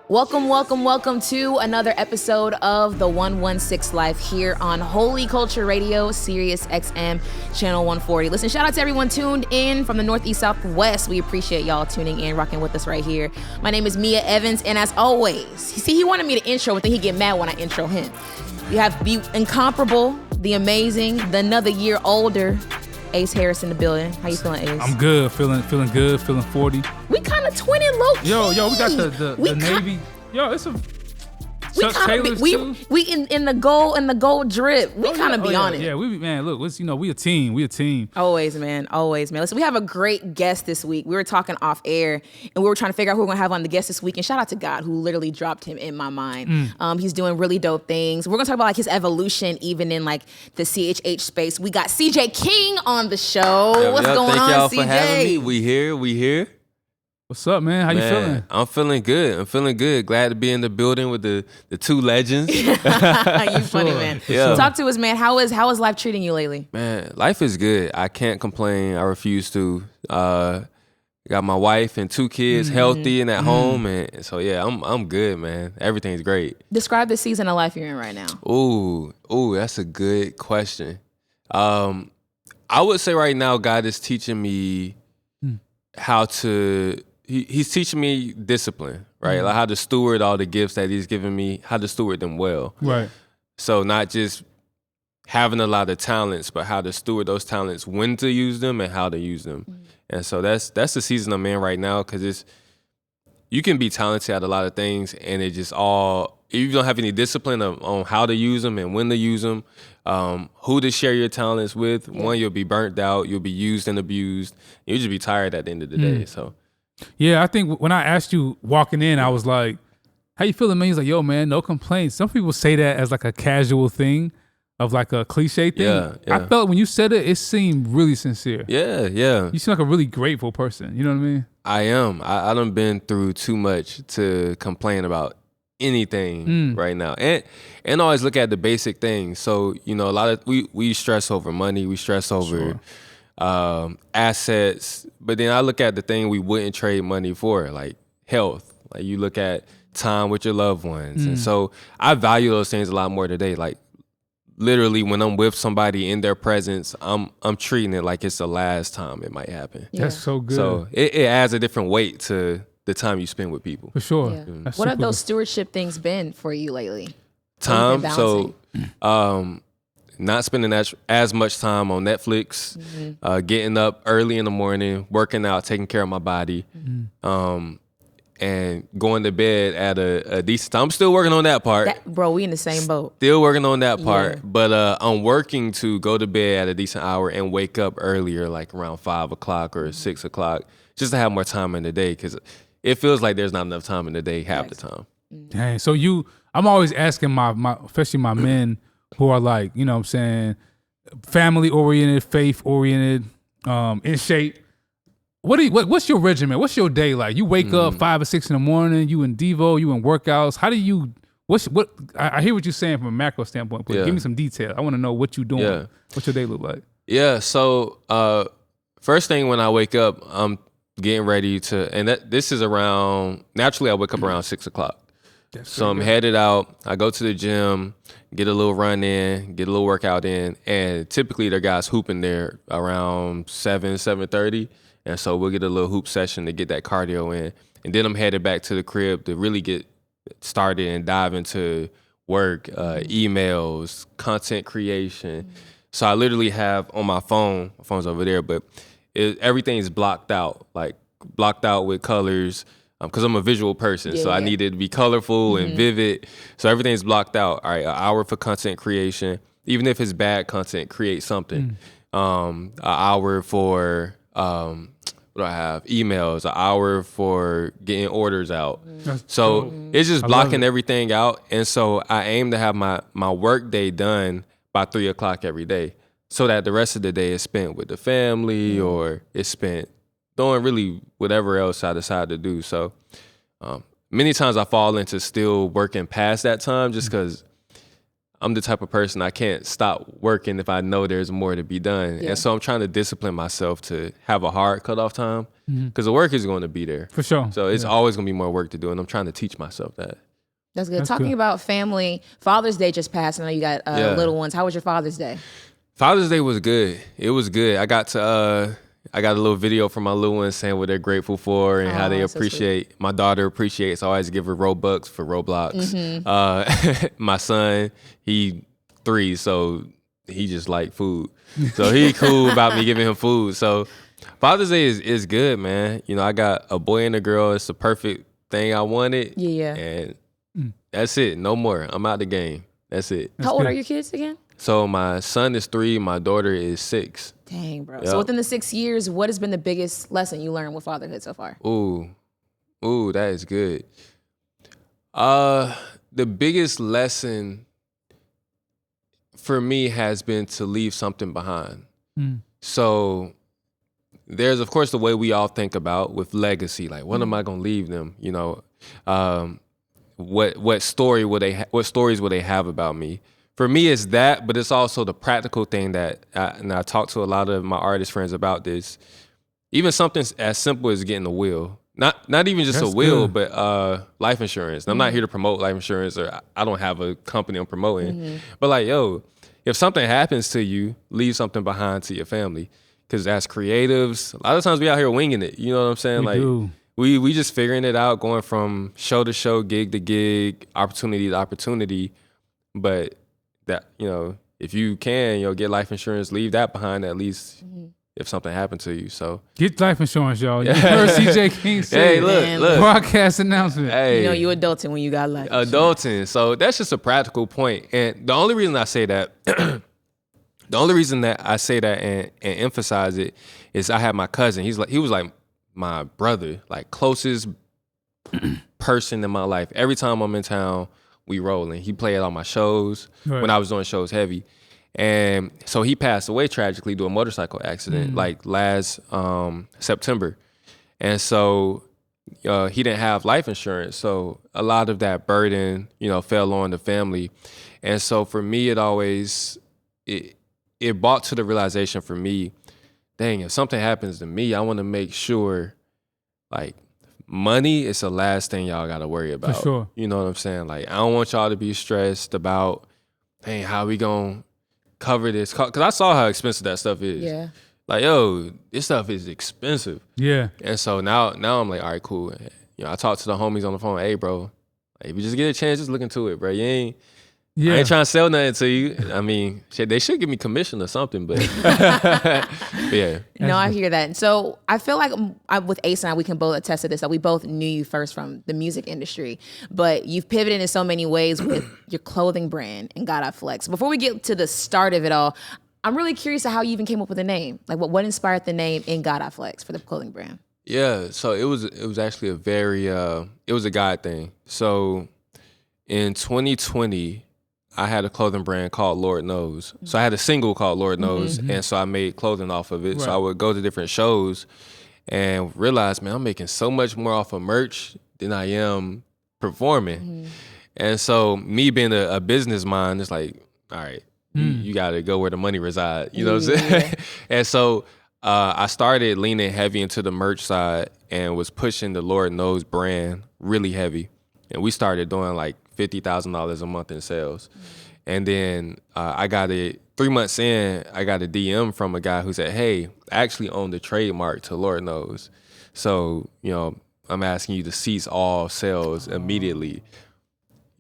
Welcome to another episode of the 116 Life here on Holy Culture Radio, Sirius XM Channel 140. Listen, shout out to everyone tuned in from the Northeast, Southwest. We appreciate y'all tuning in, rocking with us right here. My name is Meah Evans, and as always, see, he wanted me to intro, but then he get mad when I intro him. You have the incomparable, the amazing, the another year older Ace Harris in the building. How you feeling, Ace? I'm good, feeling good, feeling 40. We kind of twinning low key. Yo, we got the Navy. Yo, it's a Chuck Taylor's too. We in the gold drip. We kind of be on it. Yeah, we a team. We a team. Always, man. Listen, we have a great guest this week. We were talking off air, and we were trying to figure out who we're gonna have on the guest this week. And shout out to God, who literally dropped him in my mind. He's doing really dope things. We're gonna talk about like his evolution, even in like the CHH space. We got CJ King on the show. What's going on, Thank y'all CJ? for having me. We here. What's up, man? How you feeling? I'm feeling good. Glad to be in the building with the two legends. You funny, man. Yeah. Talk to us, man. How is life treating you lately? Man, life is good. I can't complain. I refuse to. Got my wife and two kids healthy and at home, and so yeah, I'm good, man. Everything's great. Describe the season of life you're in right now. Ooh, that's a good question. I would say right now, God is teaching me how to. He's teaching me discipline, right? Like how to steward all the gifts that he's given me, how to steward them well. Right. So not just having a lot of talents, but how to steward those talents, when to use them and how to use them. And so that's the season I'm in right now, because you can be talented at a lot of things, and it just all, if you don't have any discipline on how to use them and when to use them, who to share your talents with, one, you'll be burnt out, you'll be used and abused, you'll just be tired at the end of the day. So. Yeah, I think when I asked you walking in, I was like, how you feeling, man? He's like, yo, man, no complaints. Some people say that as like a casual thing, of like a cliche thing. Yeah. I felt when you said it seemed really sincere. Yeah. You seem like a really grateful person. You know what I mean? I am. I done been through too much to complain about anything right now. And always look at the basic things. So, a lot of, we stress over money, we stress over assets, but then I look at the thing we wouldn't trade money for, like health. Like you look at time with your loved ones. And so I value those things a lot more today. Like literally when I'm with somebody in their presence, I'm treating it like it's the last time it might happen. Yeah. That's so good. So it adds a different weight to the time you spend with people. For sure. Yeah. That's What have super those good. stewardship things been for you lately? Time. What have you been So not spending as much time on Netflix, getting up early in the morning, working out, taking care of my body, and going to bed at a decent time. I'm still working on that part. Bro, we in the same boat. Still working on that part, Yeah. but I'm working to go to bed at a decent hour and wake up earlier, like around 5 o'clock or 6 o'clock, just to have more time in the day, because it feels like there's not enough time in the day half the time. Dang. So I'm always asking my especially my men who are like, you know what I'm saying, family oriented, faith oriented, in shape. What's your regimen? What's your day like? You wake up 5 or 6 in the morning, you in Devo, you in workouts. How do you I hear what you're saying from a macro standpoint, but give me some detail. I want to know what you're doing. Yeah. What's your day look like? Yeah, so first thing when I wake up, I'm getting ready to, and this is around, naturally I wake up around 6 o'clock. So I'm headed out, I go to the gym, get a little run in, get a little workout in, and typically there are guys hooping there around 7:30, and so we'll get a little hoop session to get that cardio in, and then I'm headed back to the crib to really get started and dive into work, emails, content creation. So I literally have on my phone's over there, but everything's blocked out with colors, because I'm a visual person, so I need it to be colorful and vivid. So everything's blocked out. All right, an hour for content creation. Even if it's bad content, create something. An hour for, what do I have? Emails. An hour for getting orders out. So it's just blocking everything out. And so I aim to have my work day done by 3 o'clock every day, so that the rest of the day is spent with the family or it's spent doing really whatever else I decide to do. So many times I fall into still working past that time, just because I'm the type of person I can't stop working if I know there's more to be done. Yeah. And so I'm trying to discipline myself to have a hard cutoff time because the work is going to be there. For sure. So it's always going to be more work to do. And I'm trying to teach myself that. That's good. That's Talking good. about family, Father's Day just passed. I know you got little ones. How was your Father's Day? Father's Day was good. It was good. I got a little video from my little ones saying what they're grateful for and how they that's so appreciate. My daughter appreciates. I always give her Robux for Roblox. My son, he 3, so he just like food. So he cool about me giving him food. So Father's Day is good, man. You know, I got a boy and a girl. It's the perfect thing I wanted. Yeah. And that's it. No more. I'm out the game. That's it. How old good. are your kids again? So my son is 3, my daughter is 6. Dang, bro. Yep. So within the 6 years, what has been the biggest lesson you learned with fatherhood so far? Ooh, that is good. The biggest lesson for me has been to leave something behind. So there's, of course, the way we all think about with legacy, like what am I gonna leave them? You know, what stories will they have about me? For me, it's that, but it's also the practical thing that, and I talk to a lot of my artist friends about this. Even something as simple as getting a will, not even just That's a will, good. but life insurance. And I'm not here to promote life insurance, or I don't have a company I'm promoting. But like, yo, if something happens to you, leave something behind to your family. Because as creatives, a lot of times we out here winging it. You know what I'm saying? We do. We just figuring it out, going from show to show, gig to gig, opportunity to opportunity. But that, you know, if you can, get life insurance, leave that behind at least if something happened to you. So Get life insurance, y'all. You heard CJ King say hey, look, Man, look. broadcast announcement. Hey, You know, you adulting when you got life. adulting. So that's just a practical point. And the only reason I say that, and emphasize it is I had my cousin. He was like my brother, like closest person in my life. Every time I'm in town, we rolling. He played on my shows when I was doing shows heavy. And so he passed away tragically due to a motorcycle accident like last September. And so he didn't have life insurance. So a lot of that burden, fell on the family. And so for me, it brought to the realization for me, dang, if something happens to me, I want to make sure, like, money is the last thing y'all got to worry about. For sure. You know what I'm saying? Like, I don't want y'all to be stressed about, dang, how we going to cover this? Because I saw how expensive that stuff is. Yeah. Like, yo, this stuff is expensive. Yeah. And so now I'm like, all right, cool. I talked to the homies on the phone. Hey, bro, like, if you just get a chance, just look into it, bro. I ain't trying to sell nothing to you. I mean, shit, they should give me commission or something, but yeah. No, I hear that. So I feel like with Ace and I, we can both attest to this, that we both knew you first from the music industry, but you've pivoted in so many ways with your clothing brand and God I Flex. Before we get to the start of it all, I'm really curious to how you even came up with the name. Like what inspired the name In God I Flex for the clothing brand? Yeah, so it was actually it was a God thing. So in 2020, I had a clothing brand called Lord Knows. So I had a single called Lord Knows, and so I made clothing off of it. Right. So I would go to different shows and realize, man, I'm making so much more off of merch than I am performing. And so me being a business mind, it's like, all right, you got to go where the money resides. You know what I'm saying? And so I started leaning heavy into the merch side and was pushing the Lord Knows brand really heavy. And we started doing like $50,000 a month in sales. And then I got 3 months in, I got a DM from a guy who said, hey, I actually own the trademark to Lord Knows. So, I'm asking you to cease all sales immediately.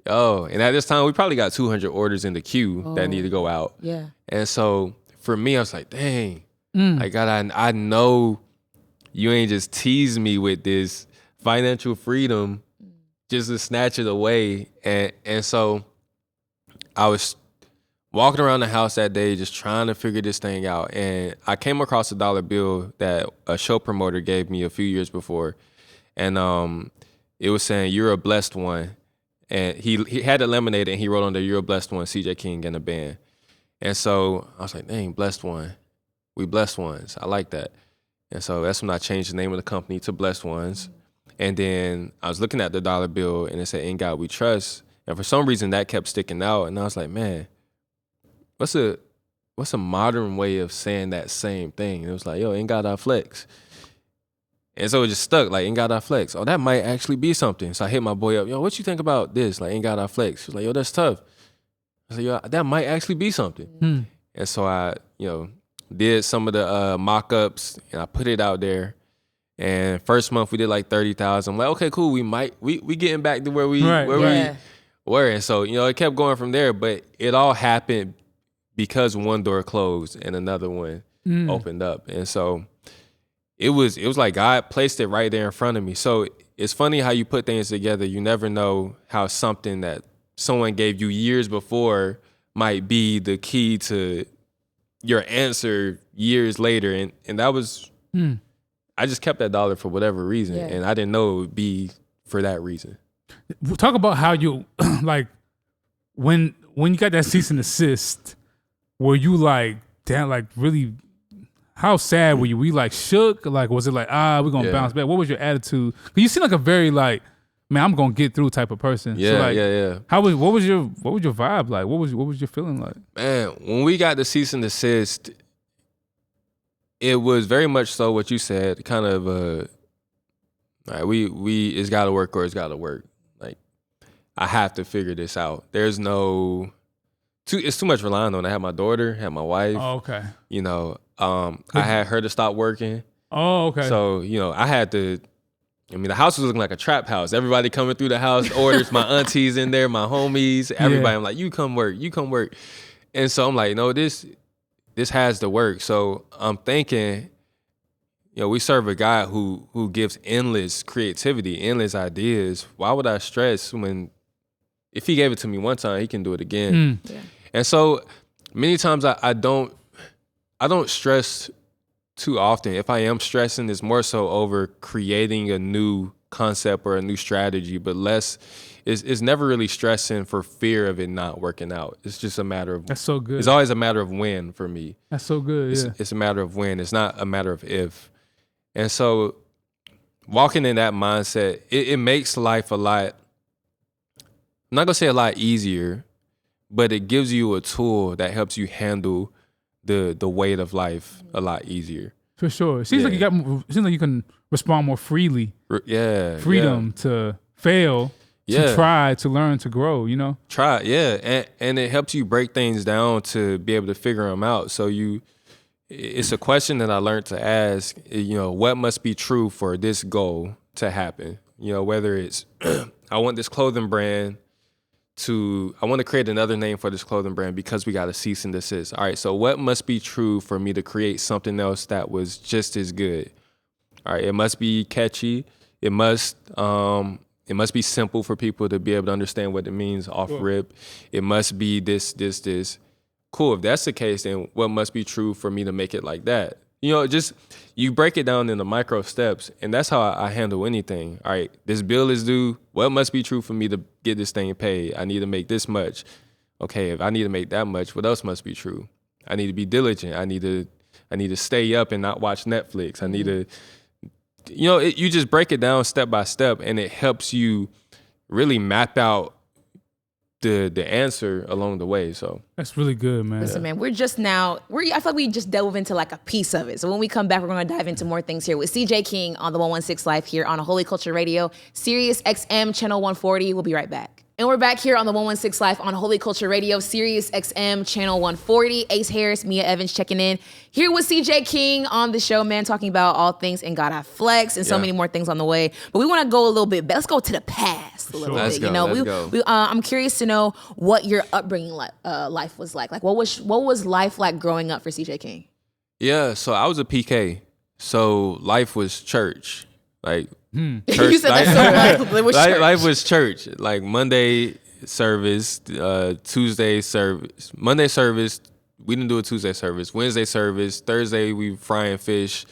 Oh, and at this time, we probably got 200 orders in the queue that need to go out. Yeah. And so for me, I was like, dang, like, God, I know you ain't just tease me with this financial freedom just to snatch it away. And so I was walking around the house that day just trying to figure this thing out. And I came across a dollar bill that a show promoter gave me a few years before. And it was saying, you're a blessed one. And he had it laminated and he wrote on there, you're a blessed one, CJ King and a band. And so I was like, dang, blessed one. We blessed ones. I like that. And so that's when I changed the name of the company to Blessed Ones. And then I was looking at the dollar bill and it said, In God We Trust. And for some reason that kept sticking out. And I was like, man, what's a modern way of saying that same thing? And it was like, yo, ain't got our flex. And so it just stuck, like, ain't got our flex. Oh, that might actually be something. So I hit my boy up, yo, what you think about this? Like, ain't got our flex. He was like, yo, that's tough. I said, yo, that might actually be something. And so I, did some of the mock-ups, and I put it out there. And first month we did like 30,000. I'm like, okay, cool. We getting back to where we were. And so, it kept going from there, but it all happened because one door closed and another one opened up. And so it was like God placed it right there in front of me. So it's funny how you put things together. You never know how something that someone gave you years before might be the key to your answer years later. And that was, I just kept that dollar for whatever reason. Yeah. And I didn't know it would be for that reason. Talk about how you, like, when you got that cease and desist, were you like, damn, like really, how sad were you? Were you like shook? Like, was it like, we're going to bounce back? What was your attitude? 'Cause you seem like a very like, man, I'm going to get through type of person. Yeah, so like, yeah. What was your vibe like? What was your feeling like? Man, when we got the cease and desist, it was very much so what you said, kind of like we it's gotta work or it's gotta work. Like, I have to figure this out. There's no it's too much relying on. I had my daughter, had my wife. Oh, okay. I had her to stop working. Oh, okay. So, I had to, the house was looking like a trap house. Everybody coming through the house, orders, my aunties in there, my homies, everybody. Yeah. I'm like, you come work. And so I'm like, no, this has to work. So I'm thinking, we serve a God who gives endless creativity, endless ideas. Why would I stress when, if he gave it to me one time, he can do it again. Yeah. And so many times I don't stress too often. If I am stressing, it's more so over creating a new concept or a new strategy, but less, it's never really stressing for fear of it not working out. It's just a matter of, that's so good. It's always a matter of when for me. That's so good. It's a matter of when. It's not a matter of if. And so walking in that mindset, it makes life a lot, I'm not gonna say a lot easier, but it gives you a tool that helps you handle the weight of life a lot easier. For sure. It seems like you can respond more freely. Freedom to fail, to try, to learn, to grow, Try, and it helps you break things down to be able to figure them out. So it's a question that I learned to ask, what must be true for this goal to happen? Whether it's, I want this clothing brand I want to create another name for this clothing brand because we got a cease and desist. All right, so what must be true for me to create something else that was just as good? All right, it must be catchy. It must be simple for people to be able to understand what it means off rip. It must be this. Cool, if that's the case, then what must be true for me to make it like that? You break it down into micro steps, and that's how I handle anything. All right, this bill is due. What must be true for me to get this thing paid? I need to make this much. Okay, if I need to make that much, what else must be true? I need to be diligent. I need to stay up and not watch Netflix. I need to, you just break it down step by step, and it helps you really map out the answer along the way. So that's really good, man. Listen, man, I feel like we just delve into like a piece of it. So when we come back, we're going to dive into more things here with CJ King on the 116 Live here on Holy Culture Radio, Sirius XM Channel 140. We'll be right back. And we're back here on the 116 Live on Holy Culture Radio, Sirius XM Channel 140. Ace Harris, Meah Evans checking in. Here with CJ King on the show, man, talking about all things in God I Flex and so many more things on the way. But we want to go a little bit, let's go to the past a little bit. Let's go. I'm curious to know what your upbringing life was like. Like, what was life like growing up for CJ King? Yeah, so I was a PK. So life was church. Like, church, you said that so it was church. Life was church. Like Monday service, Tuesday service, Monday service. We didn't do a Tuesday service. Wednesday service. Thursday we frying fish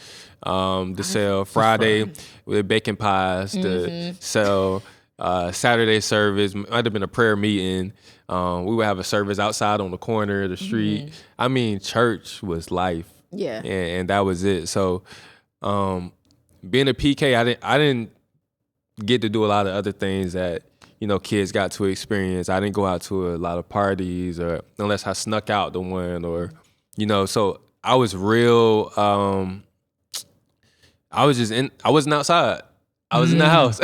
to sell. Friday with baking pies to sell. Saturday service might have been a prayer meeting. We would have a service outside on the corner of the street. I mean, church was life. Yeah, and that was it. So. Being a PK, I didn't get to do a lot of other things that kids got to experience. I didn't go out to a lot of parties, or unless I snuck out the one, or so I was real. I wasn't outside. I was in the house.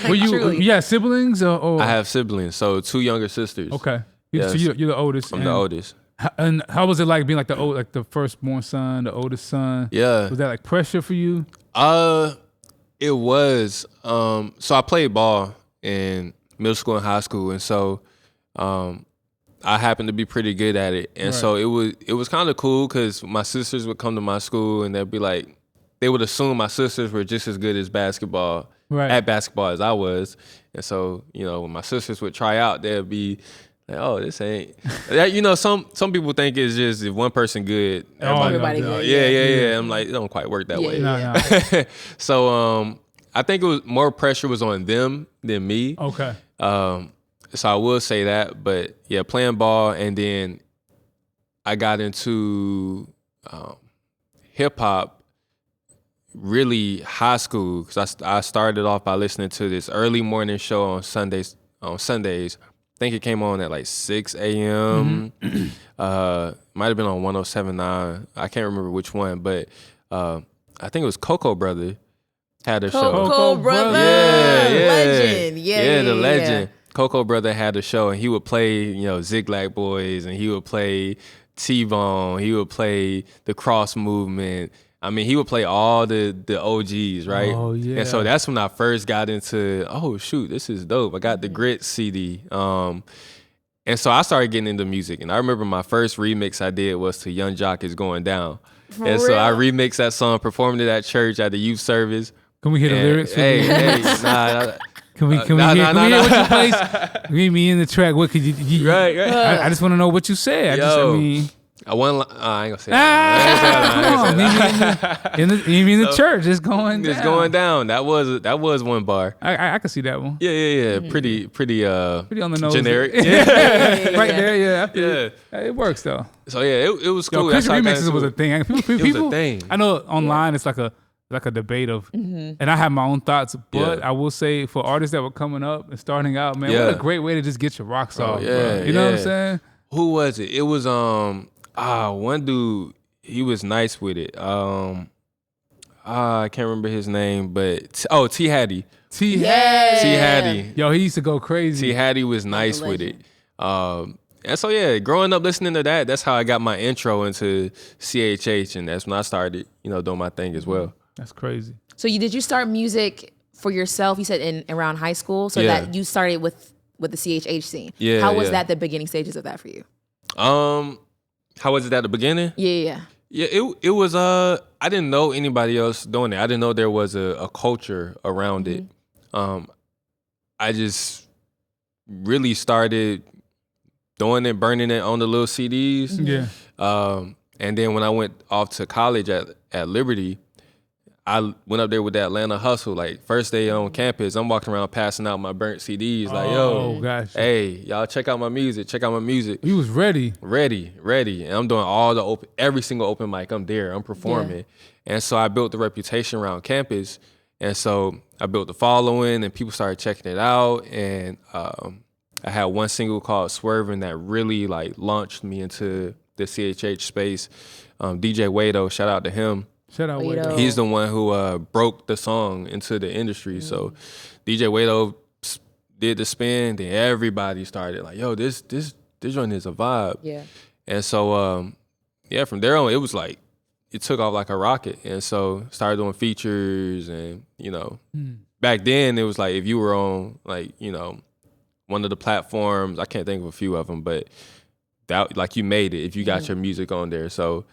Were you had siblings or? I have siblings, so 2 younger sisters. Okay. Yes. So you're the oldest. I'm the oldest. And how was it like being like the firstborn son, the oldest son? Yeah. Was that like pressure for you? It was. So I played ball in middle school and high school, and so I happened to be pretty good at it. And so it was kind of cool because my sisters would come to my school and they'd be like, they would assume my sisters were just as good as basketball at basketball as I was. And so, when my sisters would try out, they'd be like, oh, this ain't some people think it's just if one person good, everybody good. Yeah. I'm like, it don't quite work that way. No. So I think it was more pressure was on them than me. Okay. So I will say that, but yeah, playing ball, and then I got into hip hop really high school, because I started off by listening to this early morning show on Sundays. I think it came on at like 6 a.m. Might have been on 107.9. I can't remember which one, but I think it was Coco Brother had a show. Coco Brother, legend. Yeah, the legend. Coco Brother had a show, and he would play, Ziglag Boys, and he would play T-Bone. He would play the Cross Movement. I mean, he would play all the OGs, right? Oh, yeah. And so that's when I first got into, oh, shoot, this is dope. I got the Grit CD. And so I started getting into music. And I remember my first remix I did was to Young Jock Is Going Down. So I remixed that song, performed it at church at the youth service. Can we hear the lyrics? Hey, nah. Can we hear what you play? Meet me in the track. What could you Right. I just want to know what you said. I ain't gonna say that. You mean the church is going down. It's going down. That was one bar. I can see that one. Yeah. Pretty on the nose. Generic. Right there, yeah. It works though. So yeah, it was cool. Christian remixes was a thing. It was a thing. I know online it's like a debate of, and I have my own thoughts, but I will say for artists that were coming up and starting out, man, what a great way to just get your rocks off. Yeah, you know what I'm saying? Who was it? It was one dude. He was nice with it. I can't remember his name, but T Hattie. T Hattie. Yo, he used to go crazy. T Hattie was nice with it. And so yeah, growing up listening to that, that's how I got my intro into CHH, and that's when I started, doing my thing as well. That's crazy. So did you start music for yourself? You said around high school, so that you started with the CHH scene. Yeah. How was that the beginning stages of that for you? How was it at the beginning? Yeah. Yeah, it was. I didn't know anybody else doing it. I didn't know there was a culture around it. I just really started doing it, burning it on the little CDs. Yeah. And then when I went off to college at Liberty, I went up there with that Atlanta hustle. Like first day on campus, I'm walking around passing out my burnt CDs. Like, gosh. Hey, y'all check out my music. Check out my music. You was ready. Ready. And I'm doing every single open mic. I'm there. I'm performing. Yeah. And so I built the reputation around campus. And so I built the following, and people started checking it out. And I had one single called Swerving that really like launched me into the CHH space. DJ Wado, shout out to him. Shout out Wado. He's the one who broke the song into the industry. So DJ Wado did the spin, then everybody started like, yo, this joint is a vibe. Yeah. And so from there on, it was like it took off like a rocket. And so started doing features, and back then it was like if you were on like, one of the platforms, I can't think of a few of them, but that like you made it if you got your music on there. So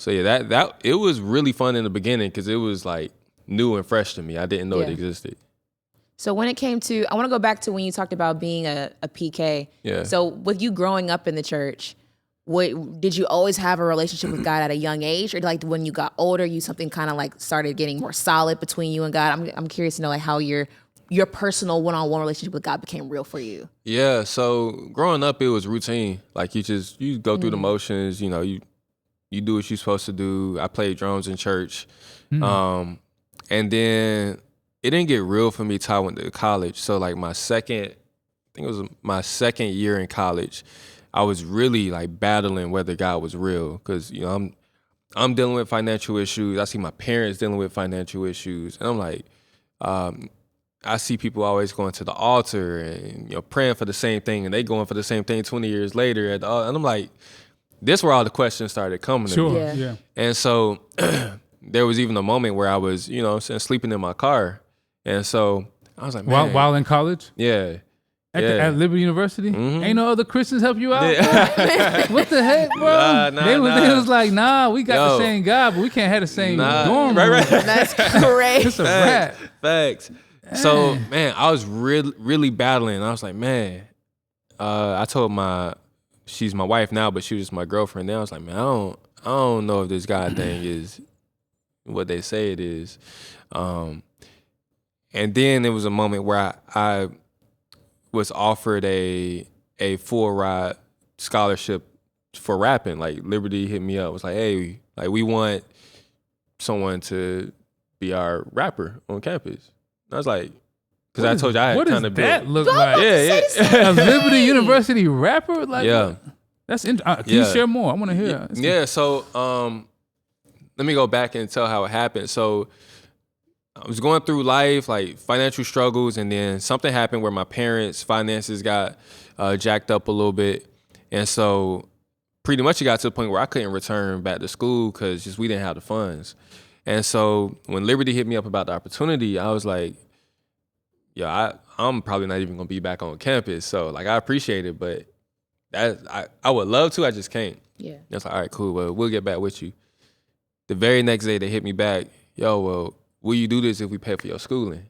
yeah, that it was really fun in the beginning because it was like new and fresh to me. I didn't know it existed. So when it came to, I want to go back to when you talked about being a PK. Yeah. So with you growing up in the church, did you always have a relationship with God at a young age, or like when you got older, you something kind of like started getting more solid between you and God? I'm curious to know like how your personal one-on-one relationship with God became real for you. Yeah. So growing up, it was routine. Like you go through the motions. You do what you're supposed to do. I played drums in church. And then it didn't get real for me till I went to college. So like I think it was my second year in college, I was really like battling whether God was real, because you know I'm dealing with financial issues. I see my parents dealing with financial issues, and I'm like, I see people always going to the altar and praying for the same thing, and they going for the same thing 20 years later and I'm like, this is where all the questions started coming to me. Yeah. And so there was even a moment where I was, sleeping in my car, and so I was like, man, While in college? yeah. At Liberty University? Mm-hmm. Ain't no other Christians help you out? Yeah. What the heck, bro? They was like, nah, we got the same God, but we can't have the same dorm room. Right. That's crazy. It's a wrap. Facts. So, man, I was really, really battling. I was like, man, I told she's my wife now, but she was my girlfriend then. I was like, man, I don't know if this God thing is what they say it is. And then there was a moment where I was offered a full ride scholarship for rapping. Like Liberty hit me up, was like, hey, like we want someone to be our rapper on campus. And I was like, because I told you I had kind of built. What does that look like? Yeah. A Liberty University rapper? Like, yeah. That's can you share more? I want to hear. Yeah. So let me go back and tell how it happened. So I was going through life, like financial struggles, and then something happened where my parents' finances got jacked up a little bit. And so pretty much it got to the point where I couldn't return back to school because just we didn't have the funds. And so when Liberty hit me up about the opportunity, I was like, I'm probably not even going to be back on campus. So like I appreciate it, but I would love to, I just can't. Yeah. It's like, all right, cool, well, we'll get back with you. The very next day they hit me back, will you do this if we pay for your schooling?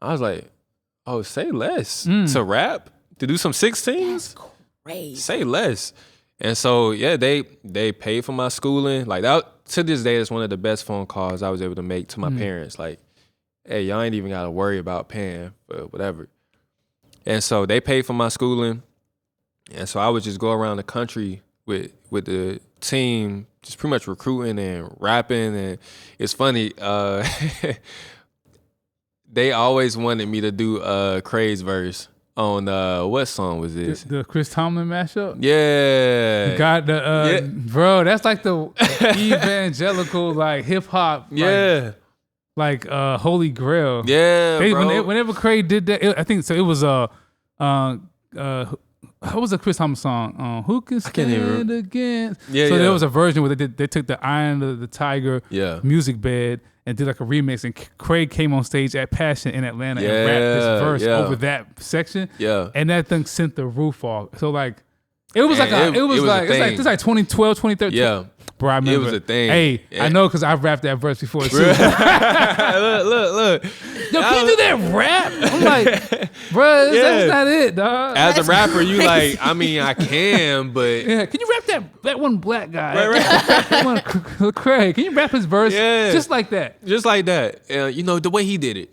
I was like, oh, say less. To rap? To do some 16s? That's crazy. Say less. And so, yeah, they paid for my schooling. Like, that, to this day, it's one of the best phone calls I was able to make to my parents. Like, hey, y'all ain't even got to worry about paying for whatever. And so they paid for my schooling. And so I would just go around the country with the team, just pretty much recruiting and rapping. And it's funny, they always wanted me to do Craig's verse on what song was this? The Chris Tomlin mashup? Yeah. Got the bro, that's like the evangelical like hip hop like Holy Grail. Yeah, bro. Whenever Craig did that, I think so. It was what was the Chris Tomlin song? Who can stand against? Yeah, so there was a version where they took the Eye of the Tiger music bed and did like a remix, and Craig came on stage at Passion in Atlanta and rapped this verse over that section. Yeah. And that thing sent the roof off. So like it was like it's like 2012, 2013. Yeah. Bro, I remember. It was a thing. Hey, I know because I've rapped that verse before too. Look. Yo, can you do that rap? I'm like, bro, that's not it, dog. As a rapper, you like, I mean, I can, but yeah, can you rap that one black guy? Right. Craig, can you rap his verse just like that? Just like that. The way he did it.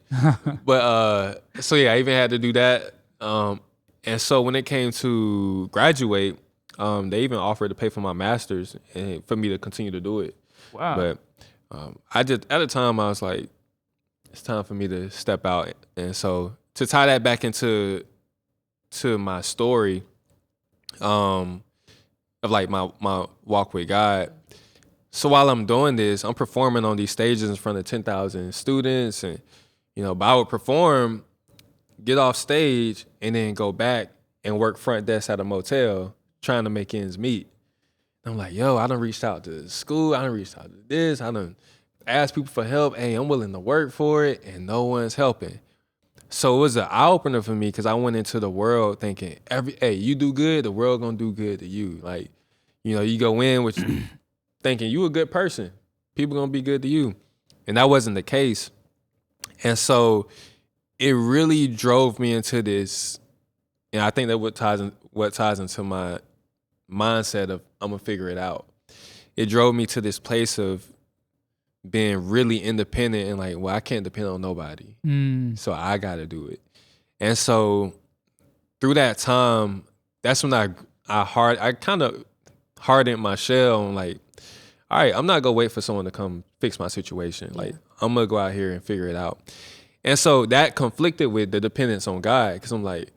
But so yeah, I even had to do that. And so when it came to graduate, they even offered to pay for my master's and for me to continue to do it. Wow. But I just, at the time, I was like, it's time for me to step out. And so to tie that back into my story of like my walk with God. So while I'm doing this, I'm performing on these stages in front of 10,000 students. And, but I would perform, get off stage, and then go back and work front desk at a motel trying to make ends meet. I'm like, I done reached out to school. I done reached out to this. I done asked people for help. Hey, I'm willing to work for it, and no one's helping. So it was an eye-opener for me because I went into the world thinking, you do good, the world gonna do good to you. Like, you go in with thinking you a good person. People gonna be good to you. And that wasn't the case. And so it really drove me into this, and I think that what ties into my mindset of I'm gonna figure it out. It drove me to this place of being really independent and like, well, I can't depend on nobody. So I gotta do it. And so through that time, that's when I kind of hardened my shell and like, all right, I'm not gonna wait for someone to come fix my situation. Like, I'm gonna go out here and figure it out. And so that conflicted with the dependence on God, because I'm like,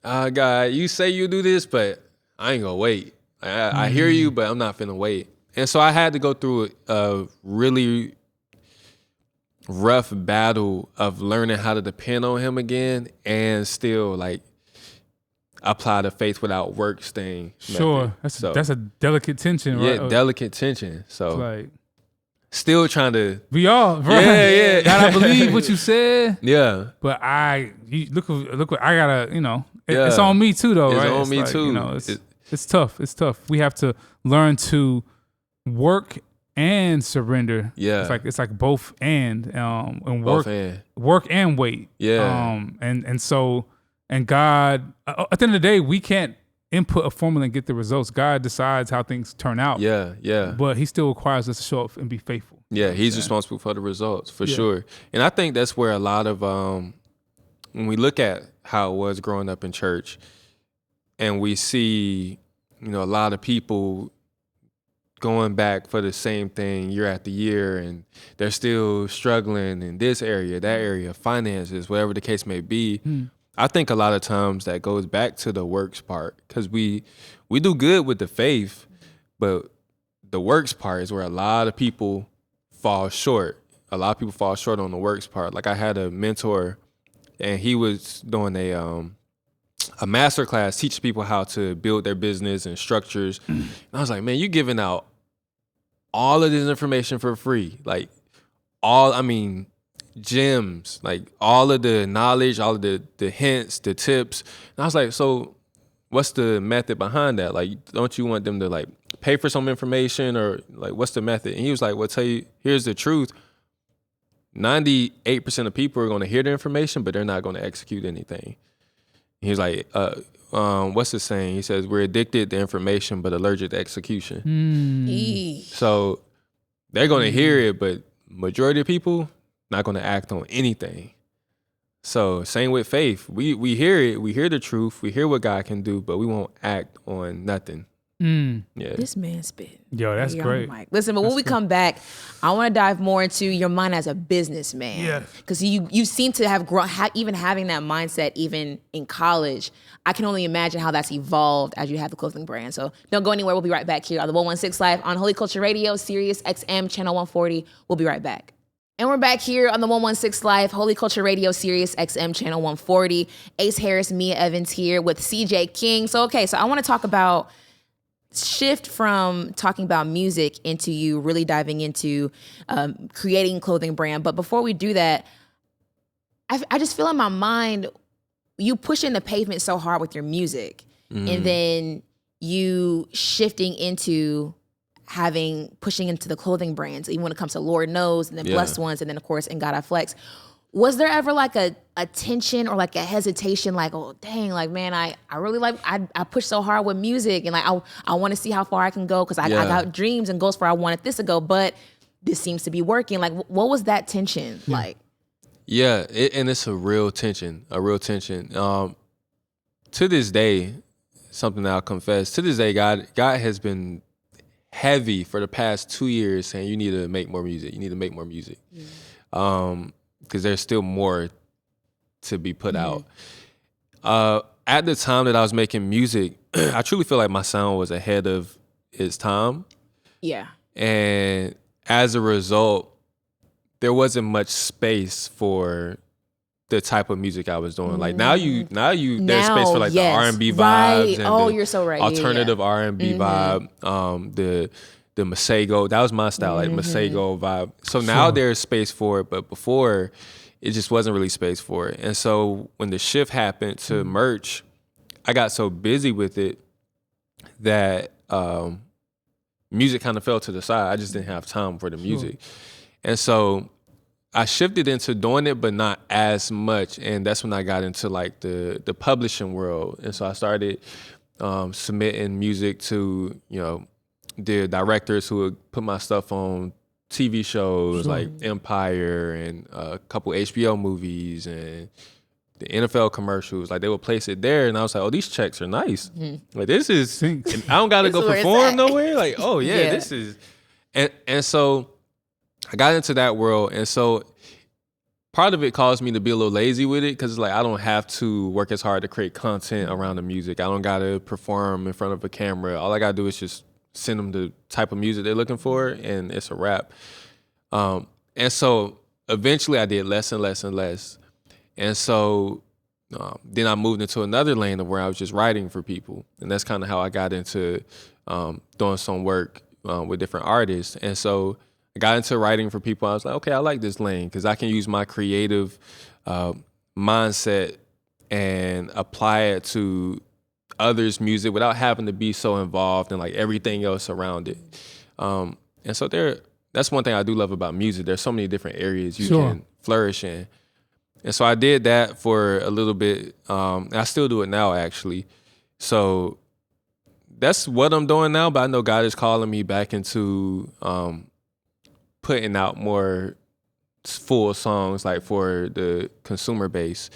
God, you say you do this, but I ain't gonna wait. I hear you, but I'm not finna wait. And so I had to go through a really rough battle of learning how to depend on him again and still like apply the faith without works thing. Sure. That's a delicate tension, right? Yeah, delicate tension. So like still trying to. We all, right? Yeah. God, I believe what you said. Yeah. But look what I gotta, it's on me too though, right? It's on me too. It's tough. It's tough. We have to learn to work and surrender. Yeah. It's like both and Both work and wait. Yeah. And God, at the end of the day, we can't input a formula and get the results. God decides how things turn out. Yeah. But he still requires us to show up and be faithful. Yeah, he's responsible for the results, for sure. And I think that's where a lot of, when we look at how it was growing up in church and we see, a lot of people going back for the same thing year after year, and they're still struggling in this area, that area, finances, whatever the case may be. I think a lot of times that goes back to the works part, because we do good with the faith, but the works part is where a lot of people fall short. A lot of people fall short on the works part. Like I had a mentor, and he was doing a master class teaching people how to build their business and structures. And I was like, man, you giving out all of this information for free. Like gems, like all of the knowledge, all of the hints, the tips. And I was like, so what's the method behind that? Like, don't you want them to like pay for some information, or like, what's the method? And he was like, well, tell you, here's the truth. 98% of people are going to hear the information, but they're not going to execute anything. He was like, what's the saying? He says, we're addicted to information, but allergic to execution. So they're going to hear it, but majority of people not going to act on anything. So same with faith. We hear it. We hear the truth. We hear what God can do, but we won't act on nothing. Yeah. This man spit. Yo, that's great. Listen, but when we come back, I want to dive more into your mind as a businessman. Yeah. Because you seem to have grown, even having that mindset, even in college. I can only imagine how that's evolved as you have the clothing brand. So don't go anywhere. We'll be right back here on the 116 Live on Holy Culture Radio, Sirius XM Channel 140. We'll be right back. And we're back here on the 116 Live, Holy Culture Radio, Sirius XM Channel 140. Ace Harris, Meah Evans here with CJ King. So I want to talk about shift from talking about music into you really diving into creating clothing brand. But before we do that, I just feel in my mind, you pushing the pavement so hard with your music, and then you shifting into pushing into the clothing brands, even when it comes to Lord Knows, and then Blessed Ones, and then of course in God I Flex. Was there ever like a tension or like a hesitation, like, oh dang, like man, I really like I push so hard with music, and like I want to see how far I can go, because I got dreams and goals for I wanted this to go, but this seems to be working. Like, what was that tension like? Yeah, and it's a real tension. To this day, something that I'll confess, to this day, God has been heavy for the past 2 years saying you need to make more music. Because there's still more to be put out. At the time that I was making music, I truly feel like my sound was ahead of its time. Yeah. And as a result, there wasn't much space for the type of music I was doing. Like now there's space for like the R&B vibes and you're so right. Alternative R&B vibe, the Masego, that was my style, like Masego vibe. So now there's space for it, but before it just wasn't really space for it. And so when the shift happened to merch, I got so busy with it that music kind of fell to the side. I just didn't have time for the music. And so I shifted into doing it, but not as much. And that's when I got into like the publishing world. And so I started submitting music to, the directors who would put my stuff on TV shows like Empire and a couple HBO movies and the NFL commercials. Like they would place it there, and I was like, "Oh, these checks are nice. Like this is, and I don't gotta go perform nowhere. Like, oh yeah, this is." And so I got into that world, and so part of it caused me to be a little lazy with it because it's like I don't have to work as hard to create content around the music. I don't got to perform in front of a camera. All I got to do is just send them the type of music they're looking for, and it's a wrap. And so eventually I did less and less and less. And so then I moved into another lane of where I was just writing for people. And that's kind of how I got into doing some work with different artists. And so I got into writing for people. I was like, okay, I like this lane because I can use my creative mindset and apply it to others' music without having to be so involved in like everything else around it. And so that's one thing I do love about music. There's so many different areas you can flourish in. And so I did that for a little bit. And I still do it now, actually. So that's what I'm doing now. But I know God is calling me back into putting out more full songs, like for the consumer base.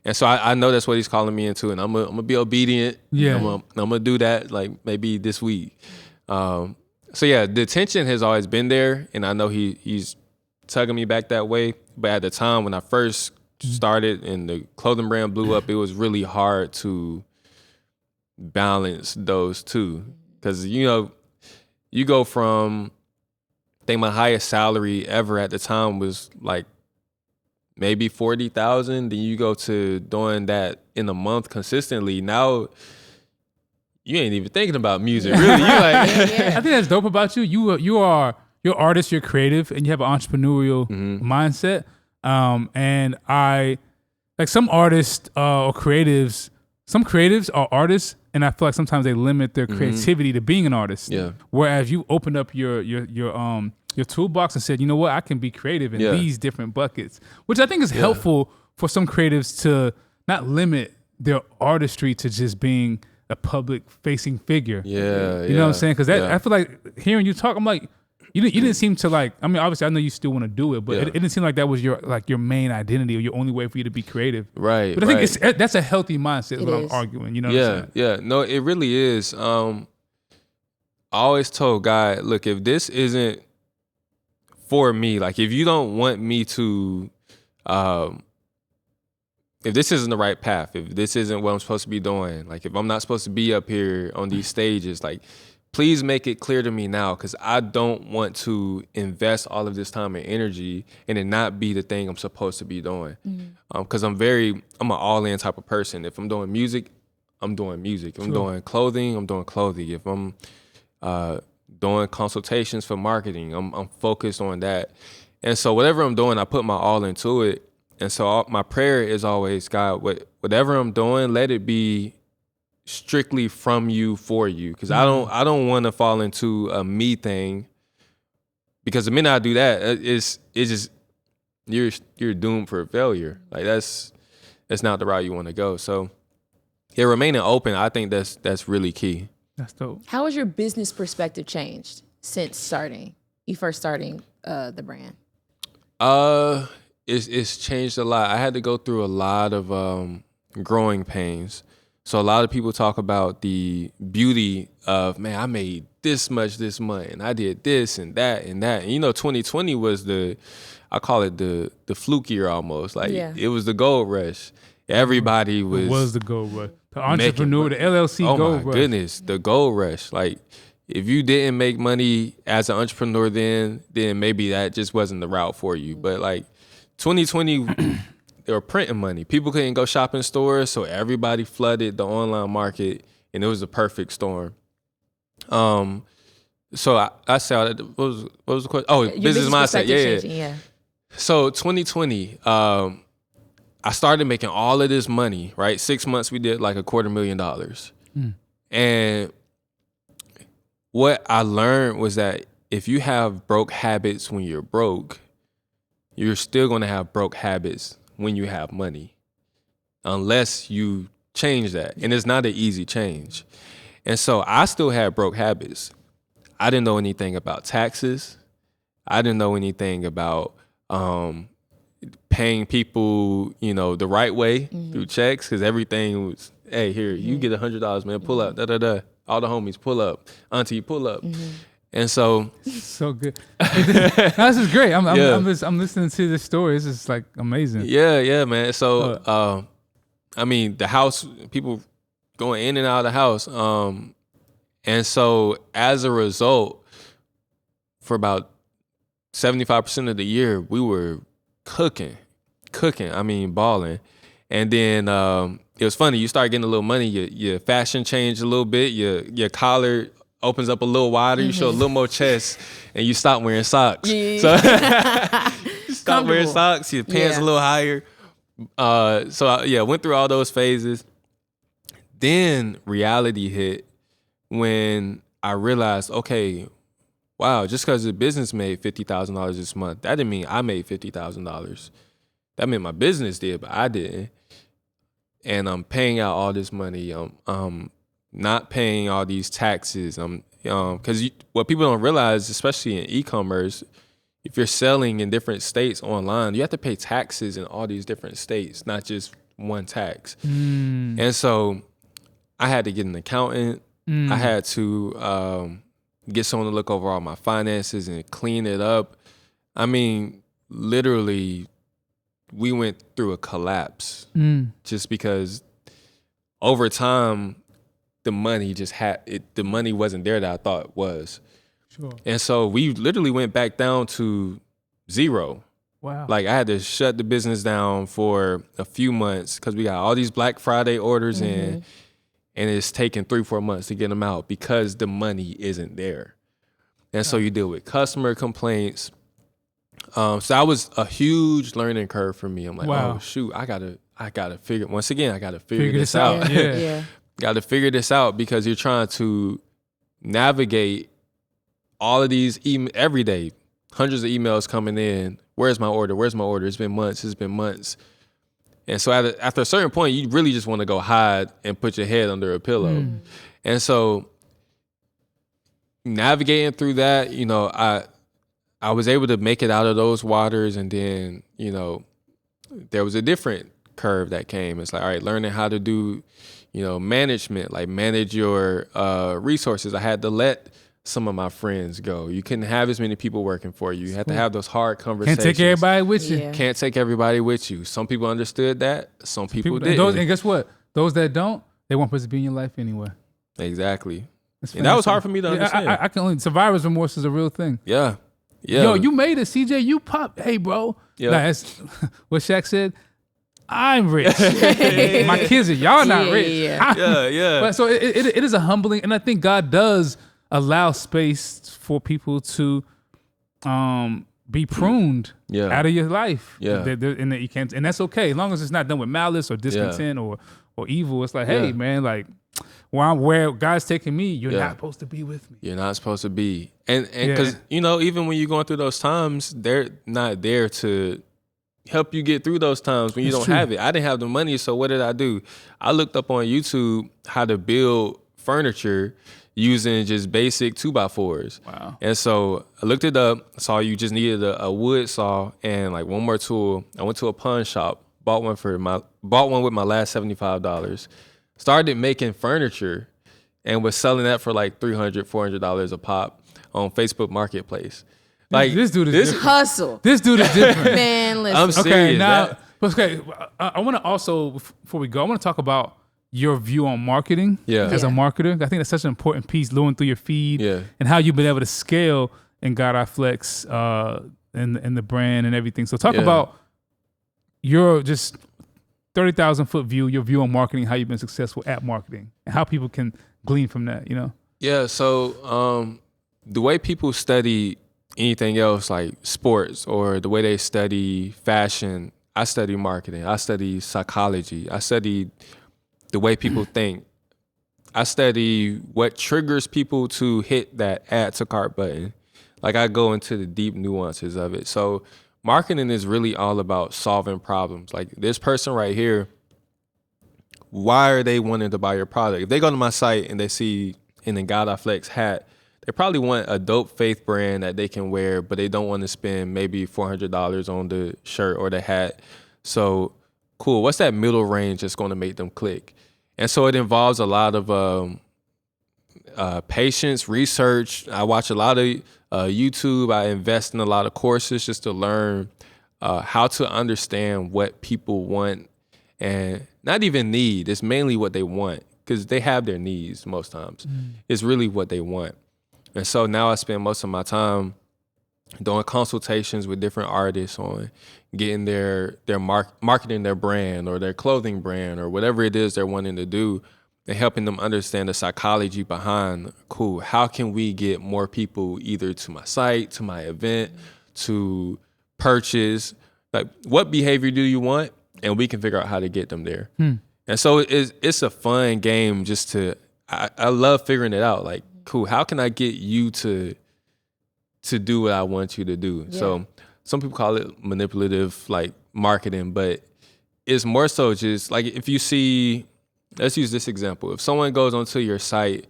And so I know that's what he's calling me into, and I'm gonna be obedient. Yeah, I'm gonna do that like maybe this week. So yeah, the tension has always been there, and I know he's tugging me back that way. But at the time when I first started and the clothing brand blew up, it was really hard to balance those two because you go from, I think my highest salary ever at the time was like maybe 40,000. Then you go to doing that in a month consistently. Now you ain't even thinking about music, really. You like, I think that's dope about you. You're artist, you're creative, and you have an entrepreneurial mindset. And I like some artists or creatives. Some creatives are artists, and I feel like sometimes they limit their creativity to being an artist. Yeah. Whereas you opened up your toolbox and said, you know what, I can be creative in these different buckets, which I think is helpful for some creatives to not limit their artistry to just being a public facing figure. Yeah. You know what I'm saying? Because I feel like hearing you talk, I'm like, you didn't seem to like, I mean, obviously I know you still want to do it, but it didn't seem like that was your main identity or your only way for you to be creative. Right. But I think that's a healthy mindset is what I'm arguing. You know what I'm saying? Yeah. No, it really is. I always told God, look, if this isn't for me, like if you don't want me to, if this isn't the right path, if this isn't what I'm supposed to be doing, like if I'm not supposed to be up here on these stages, like please make it clear to me now, because I don't want to invest all of this time and energy and it not be the thing I'm supposed to be doing. Because I'm an all-in type of person. If I'm doing music, I'm doing music. If I'm doing clothing, I'm doing clothing. If I'm doing consultations for marketing, I'm focused on that. And so whatever I'm doing, I put my all into it. And so my prayer is always, God, whatever I'm doing, let it be strictly from you for you, because I don't want to fall into a me thing, because the minute I do that, it's just you're doomed for failure. Like that's not the route you want to go. So remaining open, I think that's really key. That's dope. How has your business perspective changed since you first starting the brand? It's changed a lot. I had to go through a lot of growing pains. So a lot of people talk about the beauty of, man, I made this much this month and I did this and that and that. And 2020 was I call it the fluke year almost. Like it was the gold rush. Everybody was. It was the gold rush. The entrepreneur, the LLC gold rush. Oh my goodness, the gold rush. Like if you didn't make money as an entrepreneur then maybe that just wasn't the route for you. But like 2020, they were printing money. People couldn't go shop in stores, so everybody flooded the online market, and it was a perfect storm. So I said, what was the question? Oh, business mindset. Yeah. So 2020, I started making all of this money, right? 6 months, we did like $250,000. And what I learned was that if you have broke habits when you're broke, you're still going to have broke habits when you have money, unless you change that. And it's not an easy change. And so I still had broke habits. I didn't know anything about taxes. I didn't know anything about paying people, the right way through checks, because everything was, hey, here, you get $100, man, pull up, da-da-da. All the homies pull up. Auntie, pull up. And so So good. This is great. I'm Yeah. I'm listening to this story. It's just like amazing. yeah, man. So I mean, the house, people going in and out of the house. And so as a result, for about 75% of the year, we were cooking. I mean, balling. And then it was funny. You start getting a little money. Your fashion changed a little bit. Your collar opens up a little wider. You show a little more chest, and you stop wearing socks. Yeah. So you stop wearing Comfortable. socks. Your pants Yeah. a little higher. Went through all those phases. Then reality hit when I realized, okay, wow, just because the business made $50,000 this month, that didn't mean I made $50,000. That meant my business did, but I didn't. And I'm paying out all this money. I'm not paying all these taxes. Because what people don't realize, especially in e-commerce, if you're selling in different states online, you have to pay taxes in all these different states, not just one tax. And so I had to get an accountant. I had to get someone to look over all my finances and clean it up. I mean, literally, we went through a collapse just because over time, the money the money wasn't there that I thought it was. Sure. And so we literally went back down to zero. Wow. Like I had to shut the business down for a few months because we got all these Black Friday orders in, and it's taken 3-4 months to get them out because the money isn't there. And so you deal with customer complaints. So that was a huge learning curve for me. I'm like, Wow. oh shoot, I gotta figure this out. Yeah. Yeah. Got to figure this out because you're trying to navigate all of these every day, hundreds of emails coming in. Where's my order? It's been months. And so after a certain point, you really just want to go hide and put your head under a pillow. And so navigating through that, I was able to make it out of those waters. And then, there was a different curve that came. It's like, all right, learning how to do, management, like manage your resources. I had to let some of my friends go. You couldn't have as many people working for you. You had to have those hard conversations. Can't take everybody with you. Yeah. Can't take everybody with you. Some people understood that. Some people didn't. And guess what? Those that don't, they weren't supposed to be in your life anyway. Exactly. That's And that was fascinating. hard for me to understand. I can only, survivor's remorse is a real thing. Yeah. Yo, you made it, CJ. You popped. Hey, bro. Yeah. Nah, that's what Shaq said. I'm rich. My kids are y'all not Yeah, rich. yeah. Yeah. But so it is a humbling, and I think God does allow space for people to be pruned out of your life. Yeah. And that you can't, and that's okay as long as it's not done with malice or discontent or evil. It's like, hey, man, like where God's taking me, you're not supposed to be with me. You're not supposed to be. And because, even when you're going through those times, they're not there to help you get through those times when you don't have it. I didn't have the money, so what did I do? I looked up on YouTube how to build furniture using just basic 2x4s. Wow. And so I looked it up, saw you just needed a wood saw and like one more tool. I went to a pawn shop, bought one with my last $75. Started making furniture and was selling that for like $300, $400 a pop on Facebook Marketplace. Like this dude is different. Hustle. This dude is different. Man, listen. I'm serious. I want to also, before we go, I want to talk about your view on marketing as a marketer. I think that's such an important piece, going through your feed and how you've been able to scale in God I Flex and the brand and everything. So talk about your just 30,000 foot view, your view on marketing, how you've been successful at marketing and how people can glean from that, Yeah, so the way people study anything else like sports or the way they study fashion, I study marketing. I study psychology. I study the way people think. I study what triggers people to hit that add to cart button. Like I go into the deep nuances of it. So marketing is really all about solving problems. Like this person right here, why are they wanting to buy your product? If they go to my site and they see in the God I Flex hat, they probably want a dope faith brand that they can wear, but they don't want to spend maybe $400 on the shirt or the hat. So cool, what's that middle range that's going to make them click? And so it involves a lot of patience, research. I watch a lot of YouTube. I invest in a lot of courses just to learn how to understand what people want and not even need. It's mainly what they want, because they have their needs most times. It's really what they want. And so now I spend most of my time doing consultations with different artists on getting their marketing their brand or their clothing brand or whatever it is they're wanting to do, and helping them understand the psychology behind, cool, how can we get more people either to my site, to my event, to purchase? Like, what behavior do you want? And we can figure out how to get them there. And so it's a fun game just to, I love figuring it out. Like, cool, how can I get you to do what I want you to do? Yeah. So some people call it manipulative, like marketing, but it's more so just like, if you see, let's use this example. If someone goes onto your site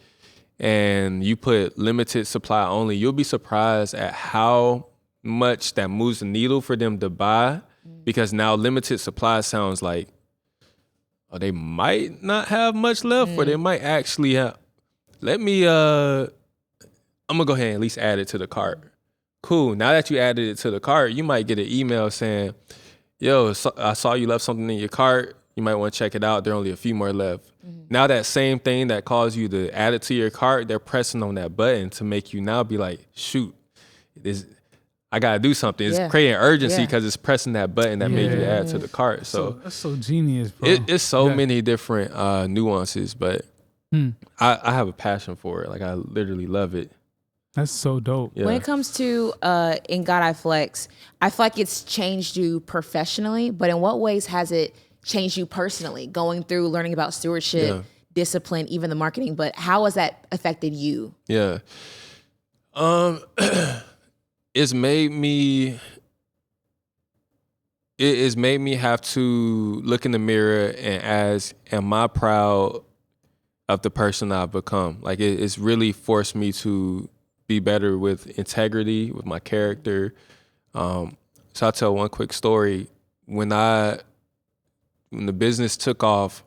and you put limited supply only, you'll be surprised at how much that moves the needle for them to buy, because now limited supply sounds like, oh, they might not have much left, or they might actually have. I'm gonna go ahead and at least add it to the cart. Cool. Now that you added it to the cart, you might get an email saying, yo, I saw you left something in your cart. You might want to check it out. There are only a few more left. Now that same thing that caused you to add it to your cart, they're pressing on that button to make you now be like, shoot, I got to do something. It's creating urgency because it's pressing that button that made you add to the cart. So that's so genius, bro. It's so many different nuances, but I have a passion for it. Like, I literally love it. That's so dope. Yeah. When it comes to In God I Flex, I feel like it's changed you professionally, but in what ways has it changed you personally, going through learning about stewardship, discipline, even the marketing, but how has that affected you? Yeah. It's made me have to look in the mirror and ask, am I proud of the person I've become? Like, it's really forced me to be better with integrity, with my character. So I'll tell one quick story. When the business took off,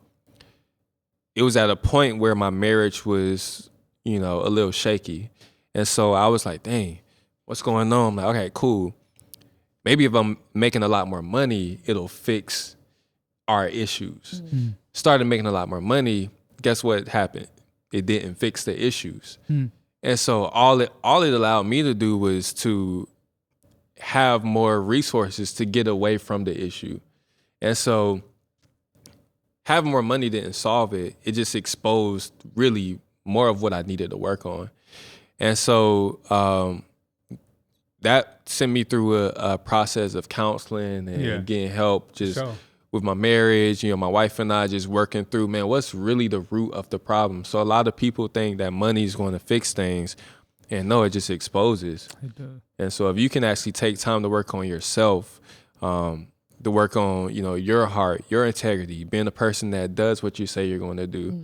it was at a point where my marriage was, a little shaky. And so I was like, dang, what's going on? I'm like, okay, cool. Maybe if I'm making a lot more money, it'll fix our issues. Started making a lot more money. Guess what happened? It didn't fix the issues. And so all it allowed me to do was to have more resources to get away from the issue. And so having more money didn't solve it. It just exposed really more of what I needed to work on. And so that sent me through a process of counseling and getting help just with my marriage, my wife and I just working through, man, what's really the root of the problem? So a lot of people think that money is going to fix things, and no, it just exposes. It does. And so if you can actually take time to work on yourself, to work on, your heart, your integrity, being a person that does what you say you're going to do,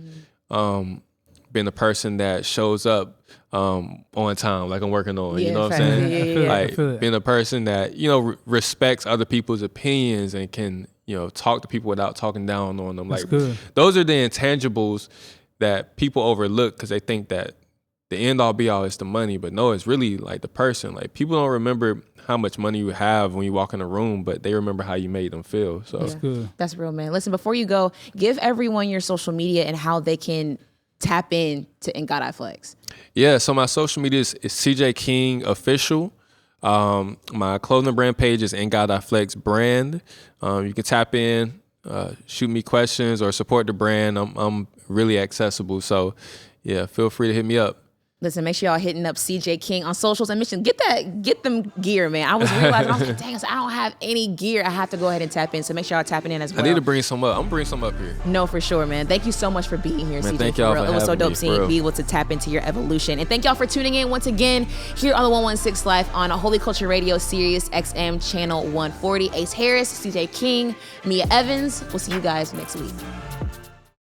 being a person that shows up on time, like I'm working on, you know what I'm saying? Like being a person that, respects other people's opinions and can, talk to people without talking down on them. That's like good. Those are the intangibles that people overlook because they think that the end all be all is the money, but no, it's really like the person. Like, people don't remember how much money you have when you walk in a room, but they remember how you made them feel. So that's good. That's real, man. Listen, before you go, give everyone your social media and how they can tap in to In God I Flex. Yeah, so my social media is CJ King Official. My clothing brand page is In God I Flex Brand. You can tap in, shoot me questions, or support the brand. I'm really accessible, so yeah, feel free to hit me up. Listen, make sure y'all hitting up CJ King on socials and mission. Get them gear, man. I was realizing, I was like, dang, I don't have any gear. I have to go ahead and tap in. So make sure y'all tapping in as well. I need to bring some up. I'm gonna bring some up here. No, for sure, man. Thank you so much for being here, man, CJ. Thank y'all for It was so dope me, seeing you be able to tap into your evolution. And thank y'all for tuning in once again here on the 116 Life on Holy Culture Radio, Sirius XM Channel 140. Ace Harris, CJ King, Meah Evans. We'll see you guys next week.